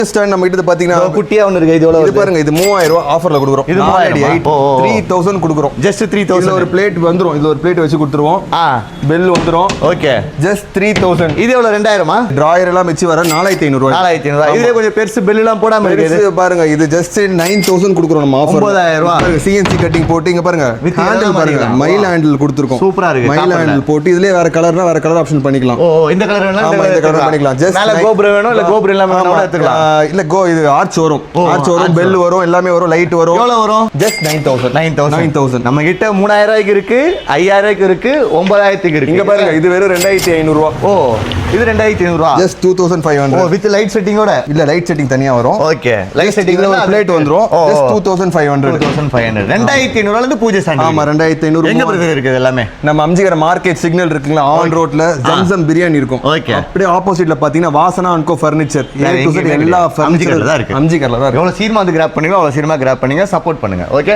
Stand நம்ம கிட்ட பாத்தீங்கன்னா குட்டியா ஒன்னு இருக்கு. இது பாருங்க, இது 3000 ரூபாய் ஆஃபர்ல கொடுக்குறோம். இது 3000 கொடுக்குறோம். ஜஸ்ட் 3000. ஒரு பிளேட் வந்துரும். இதுல ஒரு பிளேட் வச்சு கொடுத்துருவோம். பெல் வந்துரும். Okay, just 3000. இது எவ்வளவு? 2000மா? டிராயர் எல்லாம் வச்சு வர 4500 ரூபாய். 4500. இதுல கொஞ்சம் பெருசு பெல் எல்லாம் போடாம இருக்கு பாருங்க. இது ஜஸ்ட் 9000 கொடுக்குறோம் நம்ம ஆஃபர். 9000 ரூபாய். சிஎன்சி கட்டிங் போட்டு இங்க பாருங்க, ஹேண்டில் பாருங்க, மயில் ஹேண்டில் கொடுத்துருக்கோம். சூப்பரா இருக்கு. மயில் ஹேண்டில் போட்டு இதுலயே வேற கலர்னா வேற கலர் ஆப்ஷன் பண்ணிக்கலாம். இந்த கலர் வேணா இந்த கலர் பண்ணிக்கலாம். ஜஸ்ட் மேல கோபுரம் வேணும் இல்ல கோபுரம் இல்லாம வேணா எடுத்துக்கலாம். இல்ல இது ஆர்ச் வரும். ஆர்ச் வரும், பெல் வரும், எல்லாமே வரும், லைட் வரும். எவ்வளவு வரும்? ஜஸ்ட் 9000. நம்ம கிட்ட 3000 ரூபாய்க்கு இருக்கு, 5000 ரூபாய்க்கு இருக்கு, 9000க்கு இருக்கு. இங்க பாருங்க, இது வெறும் 2500 ரூபாய். இது 2500 ரூபாய். ஜஸ்ட் 2500. வித் லைட் செட்டிங்கோட. இல்ல லைட் செட்டிங் தனியா வரும். ஓகே, லைட் செட்டிங்ல ஒரு பிளேட் வந்துரும். ஜஸ்ட் 2500. 2500 ல இருந்து பூஜை ஸ்டாண்ட். ஆமா, 2500. எங்க பிரதர் இருக்குது எல்லாமே? நம்ம அம்ஜிகர மார்க்கெட் சிக்னல் இருக்குங்களா, ஆன் ரோட்ல ஜம்சம் பிரியாணி இருக்கும். ஓகே, அப்படியே ஆப்போசிட்ல பாத்தீங்கன்னா வாசனா அண்ட் கோ ஃபர்னிச்சர். எல்லா ஃபர்னிச்சர் அம்ஜிகர்ல தான் இருக்கு. அம்ஜிகர்ல தான் இருக்கு. எவ்வளவு சீக்கிரமா வந்து கிராப் பண்ணுங்க, அவ்வளவு சீக்கிரமா கிராப் பண்ணுங்க, சப்போர்ட் பண்ணுங்க. ஓகே.